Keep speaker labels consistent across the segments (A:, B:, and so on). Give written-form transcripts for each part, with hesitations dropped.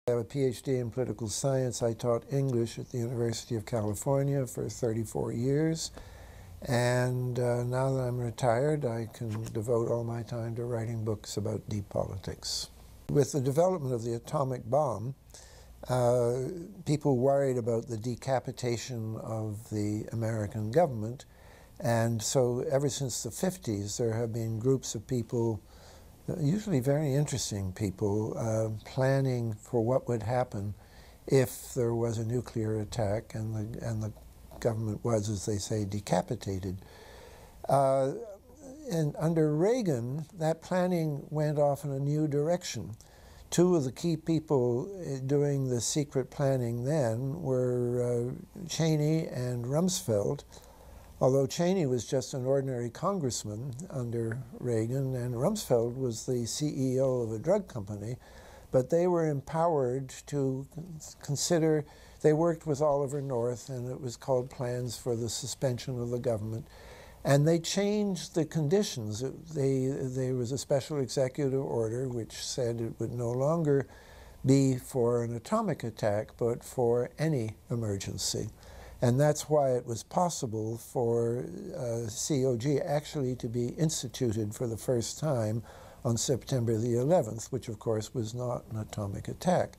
A: I have a PhD in political science. I taught English at the University of California for 34 years. And now that I'm retired, I can devote all my time to writing books about deep politics. With the development of the atomic bomb, people worried about the decapitation of the American government. And so ever since the 50s, there have been groups of people, usually very interesting people, planning for what would happen if there was a nuclear attack and the government was, as they say, decapitated. And under Reagan, that planning went off in a new direction. Two of the key people doing the secret planning then were Cheney and Rumsfeld, although Cheney was just an ordinary congressman under Reagan, and Rumsfeld was the CEO of a drug company, but they were empowered to consider. They worked with Oliver North, and it was called Plans for the Suspension of the Government. And they changed the conditions. There was a special executive order which said it would no longer be for an atomic attack, but for any emergency. And that's why it was possible for COG actually to be instituted for the first time on September the 11th, which of course was not an atomic attack.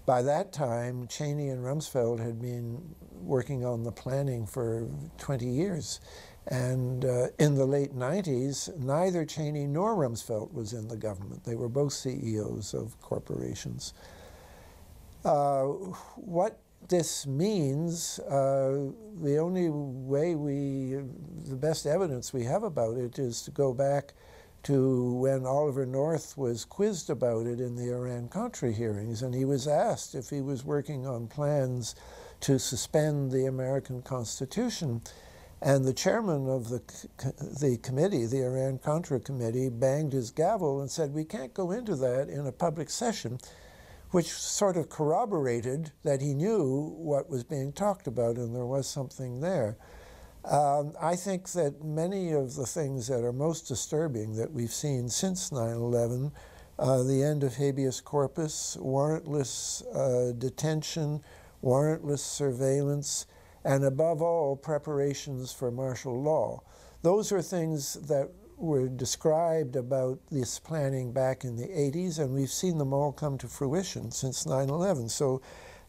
A: By that time, Cheney and Rumsfeld had been working on the planning for 20 years. And in the late 90s, neither Cheney nor Rumsfeld was in the government. They were both CEOs of corporations. What this means, the only way the best evidence we have about it is to go back to when Oliver North was quizzed about it in the Iran-Contra hearings, and he was asked if he was working on plans to suspend the American Constitution. And the chairman of the committee, the Iran-Contra committee, banged his gavel and said, "We can't go into that in a public session," which sort of corroborated that he knew what was being talked about and there was something there. I think that many of the things that are most disturbing that we've seen since 9/11, the end of habeas corpus, warrantless detention, warrantless surveillance, and above all, preparations for martial law. Those are things that were described about this planning back in the 80s, and we've seen them all come to fruition since 9/11. So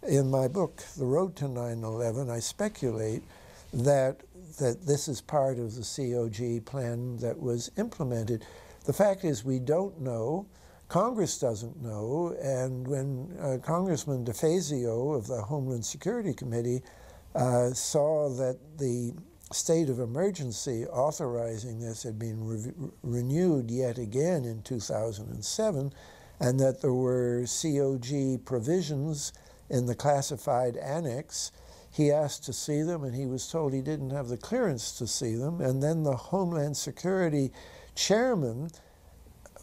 A: in my book, The Road to 9/11, I speculate that this is part of the COG plan that was implemented. The fact is we don't know. Congress doesn't know. And when Congressman DeFazio of the Homeland Security Committee saw that the state of emergency authorizing this had been renewed yet again in 2007, and that there were COG provisions in the classified annex, he asked to see them, and he was told he didn't have the clearance to see them. And then the Homeland Security chairman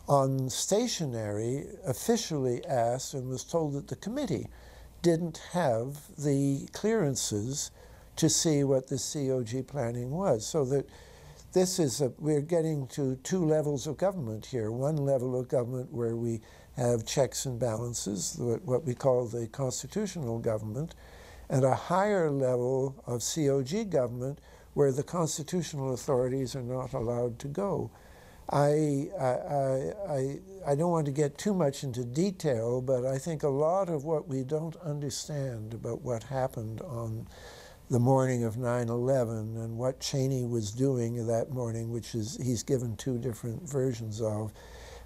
A: on stationery officially asked and was told that the committee didn't have the clearances to see what the COG planning was. So that this is we're getting to two levels of government here. One level of government where we have checks and balances, what we call the constitutional government, and a higher level of COG government where the constitutional authorities are not allowed to go. I don't want to get too much into detail, but I think a lot of what we don't understand about what happened on the morning of 9/11 and what Cheney was doing that morning, which is he's given two different versions of,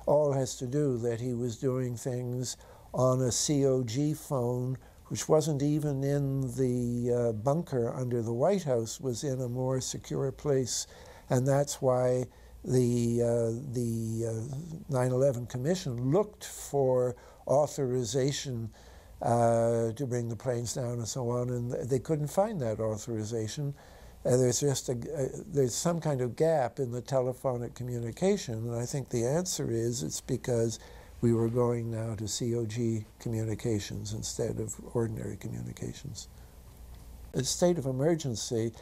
A: all has to do that he was doing things on a COG phone, which wasn't even in the bunker under the White House, was in a more secure place. And that's why the 9/11 Commission looked for authorization to bring the planes down and so on, and they couldn't find that authorization. There's some kind of gap in the telephonic communication, and I think the answer is it's because we were going now to COG communications instead of ordinary communications. A state of emergency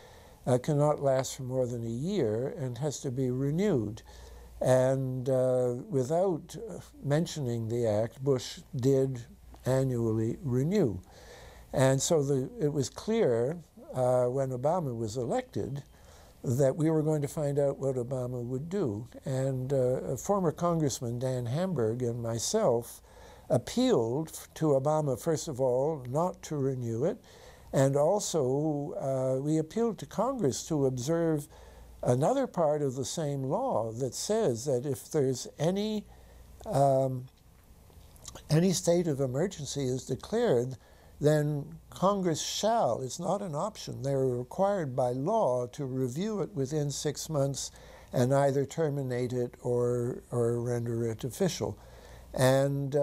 A: cannot last for more than a year and has to be renewed. And without mentioning the act, Bush did annually renew. And so it was clear when Obama was elected that we were going to find out what Obama would do. And a former Congressman, Dan Hamburg, and myself appealed to Obama, first of all, not to renew it, and also we appealed to Congress to observe another part of the same law that says that if there's any state of emergency is declared, then Congress shall, it's not an option, they're required by law to review it within 6 months and either terminate it or render it official. And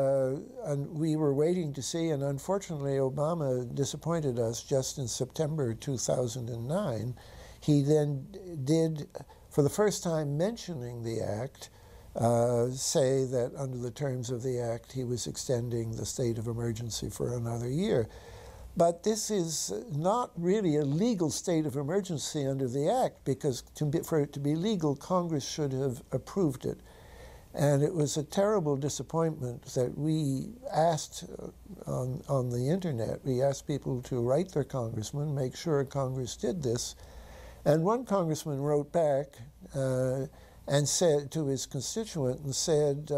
A: we were waiting to see, and unfortunately Obama disappointed us just in September 2009. He then did, for the first time mentioning the act, say that under the terms of the act he was extending the state of emergency for another year. But this is not really a legal state of emergency under the act, because for it to be legal, Congress should have approved it. And it was a terrible disappointment that we asked on the internet, we asked people to write their congressman, make sure Congress did this. And one congressman wrote back and said to his constituent and said,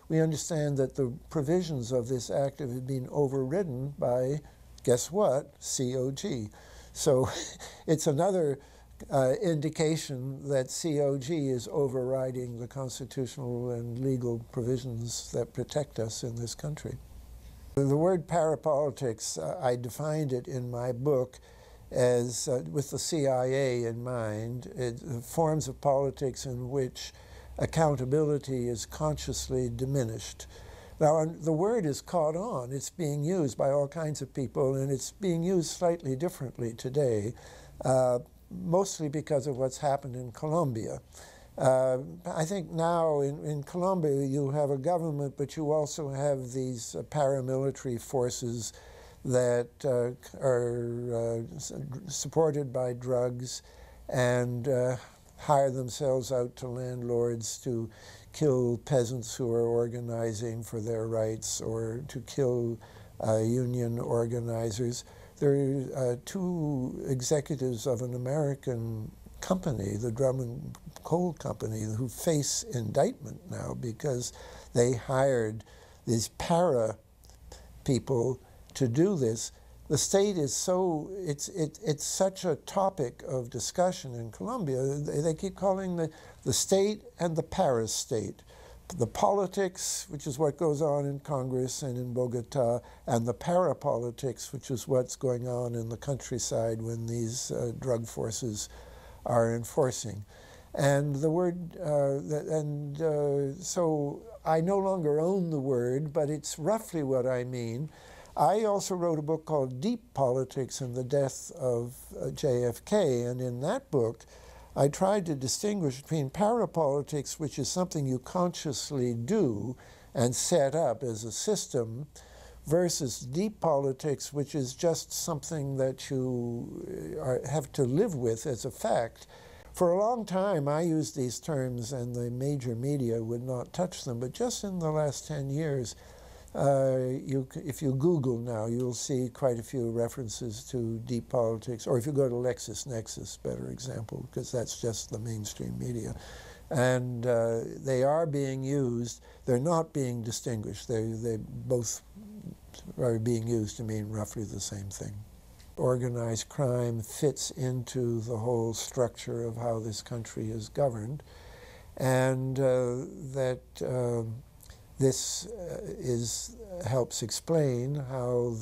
A: we understand that the provisions of this act have been overridden by, guess what, COG. So it's another indication that COG is overriding the constitutional and legal provisions that protect us in this country. The word parapolitics, I defined it in my book as, with the CIA in mind, forms of politics in which accountability is consciously diminished. Now, the word is caught on. It's being used by all kinds of people, and it's being used slightly differently today, mostly because of what's happened in Colombia. I think now in Colombia you have a government, but you also have these paramilitary forces that are supported by drugs and hire themselves out to landlords to kill peasants who are organizing for their rights or to kill union organizers. There are two executives of an American company, the Drummond Coal Company, who face indictment now because they hired these para people to do this. The state is so, it's such a topic of discussion in Colombia. They keep calling the state and the para-state. The politics, which is what goes on in Congress and in Bogota, and the parapolitics, which is what's going on in the countryside when these drug forces are enforcing. And the word, so I no longer own the word, but it's roughly what I mean. I also wrote a book called Deep Politics and the Death of JFK, and in that book I tried to distinguish between parapolitics, which is something you consciously do and set up as a system, versus deep politics, which is just something that you have to live with as a fact. For a long time I used these terms and the major media would not touch them, but just in the last 10 years, if you Google now, you'll see quite a few references to deep politics, or if you go to LexisNexis, better example, because that's just the mainstream media. And they are being used, they're not being distinguished. They both are being used to mean roughly the same thing. Organized crime fits into the whole structure of how this country is governed, and this helps explain how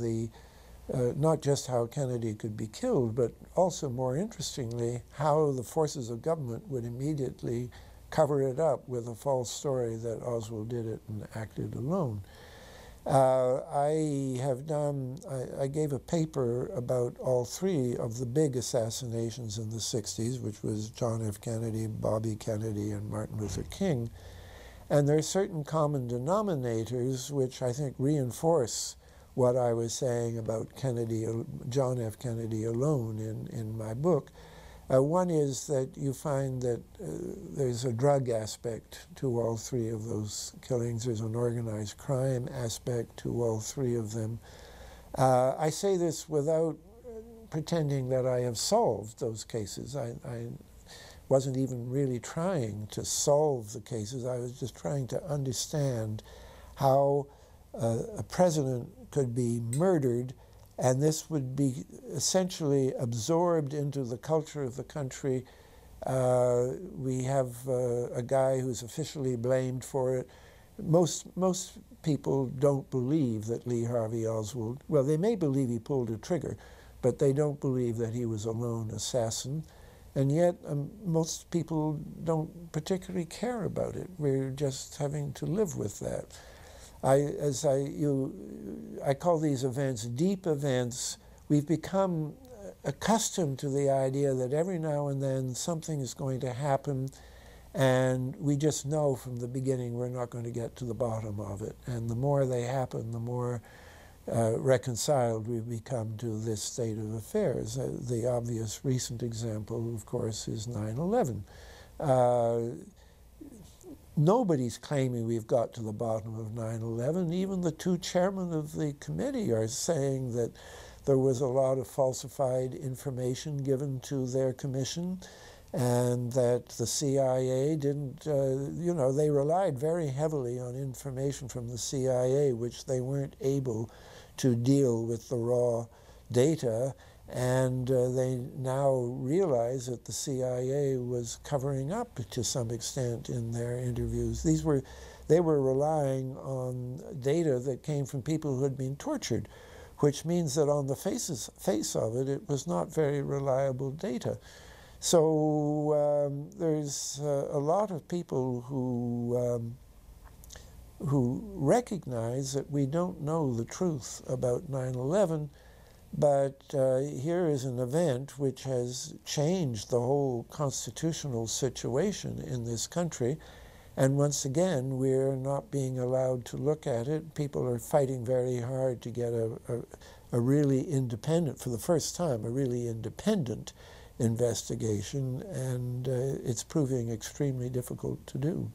A: not just how Kennedy could be killed, but also, more interestingly, how the forces of government would immediately cover it up with a false story that Oswald did it and acted alone. I gave a paper about all three of the big assassinations in the 60s, which was John F. Kennedy, Bobby Kennedy, and Martin Luther King. And there are certain common denominators which I think reinforce what I was saying about Kennedy, John F. Kennedy alone in my book. One is that you find that there's a drug aspect to all three of those killings. There's an organized crime aspect to all three of them. I say this without pretending that I have solved those cases. I wasn't even really trying to solve the cases. I was just trying to understand how a president could be murdered, and this would be essentially absorbed into the culture of the country. We have a guy who's officially blamed for it. Most people don't believe that Lee Harvey Oswald, well, they may believe he pulled a trigger, but they don't believe that he was a lone assassin. And yet, most people don't particularly care about it. We're just having to live with that. I call these events deep events. We've become accustomed to the idea that every now and then something is going to happen, and we just know from the beginning we're not going to get to the bottom of it. And the more they happen, the more reconciled we've become to this state of affairs. The obvious recent example, of course, is 9/11. Nobody's claiming we've got to the bottom of 9/11. Even the two chairmen of the committee are saying that there was a lot of falsified information given to their commission, and that the CIA didn't, they relied very heavily on information from the CIA, which they weren't able to deal with the raw data. And they now realize that the CIA was covering up to some extent in their interviews. They were relying on data that came from people who had been tortured, which means that on the face of it, it was not very reliable data. So there's a lot of people who recognize that we don't know the truth about 9/11, but here is an event which has changed the whole constitutional situation in this country. And once again, we're not being allowed to look at it. People are fighting very hard to get a really independent, for the first time, a really independent investigation, and it's proving extremely difficult to do.